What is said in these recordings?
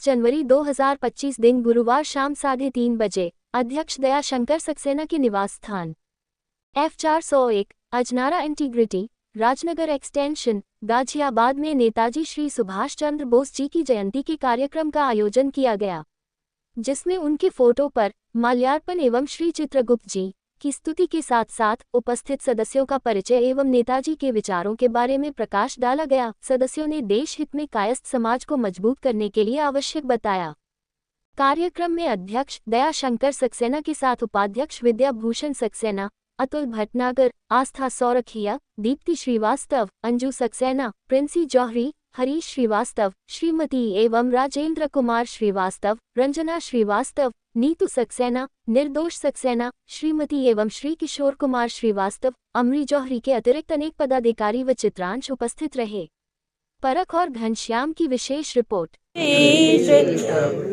जनवरी 2025 दिन गुरुवार शाम 3:30 बजे अध्यक्ष दयाशंकर सक्सेना के निवास स्थान F401 Ajnara integrity Rajnagar extension Ghaziabad में नेताजी श्री सुभाष चंद्र बोस जी की जयंती के कार्यक्रम का आयोजन किया गया, जिसमें उनके फोटो पर माल्यार्पण एवं श्री चित्रगुप्त जी की स्तुति के साथ साथ उपस्थित सदस्यों का परिचय एवं नेताजी के विचारों के बारे में प्रकाश डाला गया। सदस्यों ने देश हित में कायस्थ समाज को मजबूत करने के लिए आवश्यक बताया। कार्यक्रम में अध्यक्ष दयाशंकर सक्सेना के साथ उपाध्यक्ष विद्या भूषण सक्सेना, अतुल भटनागर, आस्था सौरखिया, दीप्ति श्रीवास्तव, अंजू सक्सेना, प्रिंसी जौहरी, हरीश श्रीवास्तव, श्रीमती एवं राजेंद्र कुमार श्रीवास्तव, रंजना श्रीवास्तव, नीतू सक्सेना, निर्दोष सक्सेना, श्रीमती एवं श्री किशोर कुमार श्रीवास्तव, अमरी जौहरी के अतिरिक्त अनेक पदाधिकारी व चित्रांश उपस्थित रहे। परख और घनश्याम की विशेष रिपोर्ट।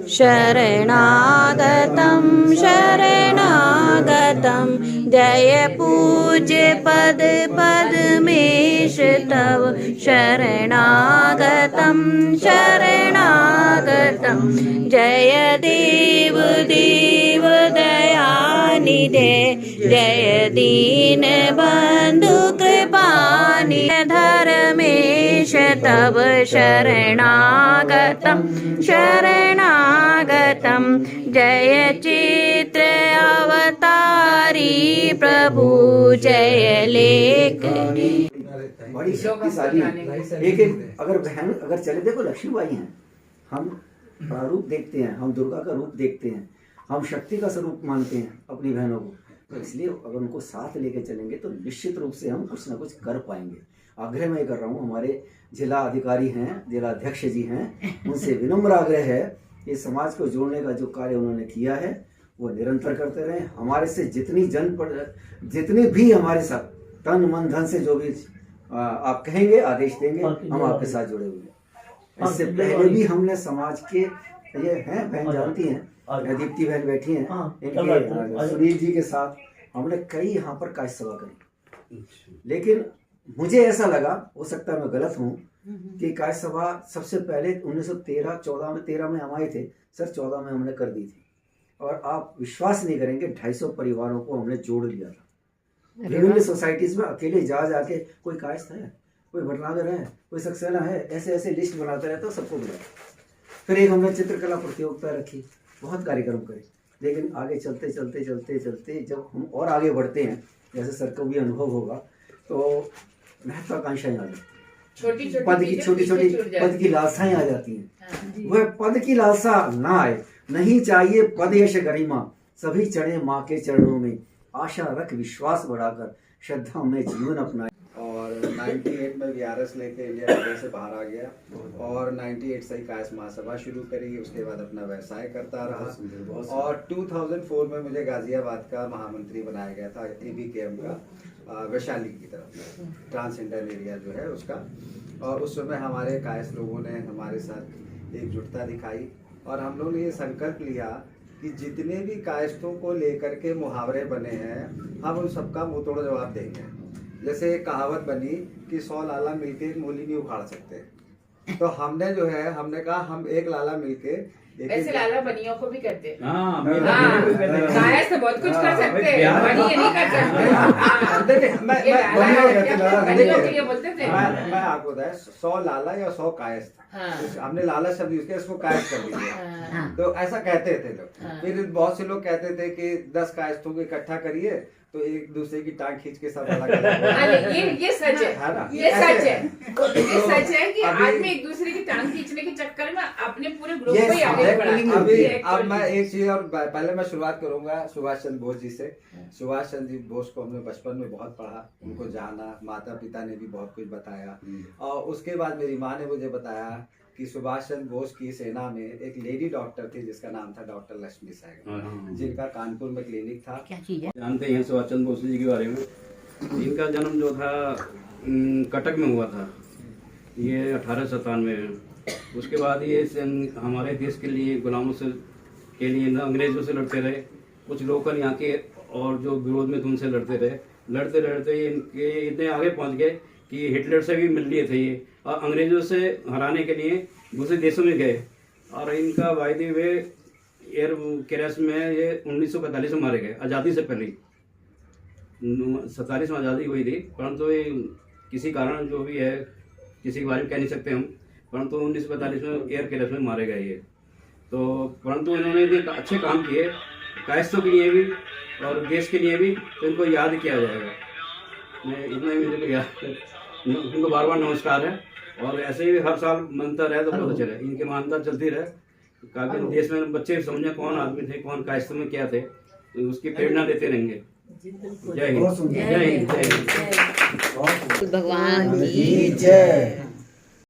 शरणागतं शरणागतं जय पूज्य पद पद्मेश तव शरणागतं शरणागतं जय देव देव दयानिधे जय दीन बंधु कृपानिधे धर्मेश तव शरणागतं शरणागतं जय चित्र अवतारी प्रभु जय लेख बड़ी शक्तिशाली एक अगर बहन अगर चले देखो लक्ष्मीबाई हैं, हम प्रारूप देखते हैं, हम दुर्गा का रूप देखते हैं, हम शक्ति का स्वरूप मानते हैं अपनी बहनों को, तो इसलिए अगर उनको साथ लेके चलेंगे तो निश्चित रूप से हम कुछ ना कुछ कर पाएंगे। आग्रह मैं कर रहा हूँ, हमारे जिला अधिकारी हैं, जिला अध्यक्ष जी हैं, उनसे विनम्र आग्रह है कि समाज को जोड़ने का जो कार्य उन्होंने किया है वो निरंतर करते रहें। हमारे से जितनी भी हमारे साथ तन मन धन से जो भी आप कहेंगे आदेश देंगे, हम आपके साथ जुड़े हुए हैं। इससे पहले भी हमने समाज के ये हैं, बहन जानती हैं, दीप्ति बहन बैठी हैं, इनके सुनील जी के साथ हमने कई यहाँ पर कायस्थ सभा करी, लेकिन मुझे ऐसा लगा, हो सकता है मैं गलत हूँ, कि कायस्थ सभा सबसे पहले 1913 में हम आए थे सर, 14 में हमने कर दी थी, और आप विश्वास नहीं करेंगे 250 परिवारों को हमने जोड़ लिया था। विभिन्न सोसाइटीज में अकेले जा जाके कोई कायस्थ है, कोई भटनागर है, कोई सक्सेना है, ऐसे ऐसे लिस्ट बनाते रहते हो, सबको बुलाया। फिर एक हमने चित्रकला प्रतियोगिता रखी, बहुत कार्यक्रम करे, लेकिन आगे चलते चलते चलते चलते जब हम और आगे बढ़ते हैं, जैसे सर को भी अनुभव होगा, तो महत्वाकांक्षाएं आ जाती, पद की छोटी छोटी पद की लालसाएं आ जाती हैं। वह पद की लालसा ना आए, नहीं चाहिए पद यश गरिमा, सभी चढ़े माँ के चरणों में, आशा रख विश्वास बढ़ाकर श्रद्धा में जीवन अपनाए। और 98 में वीआरएस लेके इंडिया गेट से बाहर आ गया, और 98 से ही कायस्थ महासभा शुरू करी, उसके बाद अपना व्यवसाय करता रहा, और 2004 में मुझे गाजियाबाद का महामंत्री बनाया गया था ABKM का, वैशाली की तरफ ट्रांस इंडियन एरिया जो है उसका। और उस समय हमारे कायस्थ लोगों ने हमारे साथ एकजुटता दिखाई, और हम लोगों ने ये संकल्प लिया कि जितने भी कायस्थों को लेकर के मुहावरे बने हैं, हम उन सबका मुंह तोड़ जवाब देंगे। जैसे एक कहावत बनी कि 100 लाला मिलके मूली नहीं उखाड़ सकते, तो हमने जो है हमने कहा हम एक लाला मिलके ऐसे लाला बनियों को भी करते हैं। कायस्थ बहुत कुछ कर सकते हैं, बनिए नहीं कर सकते। मैं आपको बताया 100 लाला या 100 कायस्थ, हमने लाला शब्द यूज किया, इसको कायस्थ कर दीजिए, तो ऐसा कहते थे लोग। फिर बहुत से लोग कहते थे कि 10 कायस्थों को इकट्ठा करिए तो एक दूसरे की टांग खींच के सब अलग ये सच है, ये सच है, ये सच है कि आदमी एक दूसरे की टांग खींचने के चक्कर में अपने पूरे ग्रुप को ही आगे बढ़ा। अब मैं एक चीज और पहले मैं शुरुआत करूंगा सुभाष चंद्र बोस जी से। सुभाष चंद्र बोस को हमने बचपन में बहुत पढ़ा, उनको जाना, माता पिता ने भी बहुत कुछ बताया, और उसके बाद मेरी माँ ने मुझे बताया कि सुभाष चंद्र बोस की सेना में एक लेडी डॉक्टर थी जिसका नाम था डॉक्टर लक्ष्मी सहगल, जिनका कानपुर में क्लिनिक था। क्या चीज है? जानते हैं सुभाष चंद्र बोस जी के बारे में। इनका जन्म जो था कटक में हुआ था, ये 1897 में। उसके बाद ये हमारे देश के लिए गुलामों से के लिए अंग्रेजों से लड़ते रहे, कुछ लोकल यहाँ के और जो विरोध में उनसे लड़ते रहे, लड़ते लड़ते इनके इतने आगे पहुँच गए कि हिटलर से भी मिल लिए थे ये, और अंग्रेजों से हराने के लिए दूसरे देशों में गए। और इनका by the way air crash में ये 1945 में मारे गए, आज़ादी से पहले। 47 में आज़ादी हुई थी, परंतु ये किसी कारण जो भी है, किसी के बारे में कह नहीं सकते हम, परंतु 1945 में एयर क्रैश में मारे गए ये। तो परंतु इन्होंने इतने अच्छे काम किए कायस्तों के लिए भी और देश के लिए भी, तो इनको याद किया जाएगा। मैं इतना ही मुझे याद, उनको बार बार नमस्कार है। और ऐसे ही हर साल मनता रहे तो बहुत अच्छा रहे, इनकी मान्यता चलती रहे, ताकि देश में बच्चे समझे कौन आदमी थे, कौन कायस्तों में क्या थे, तो उसकी प्रेरणा देते रहेंगे। जय हिंद, जय हिंद, जय हिंद। भगवान की जय।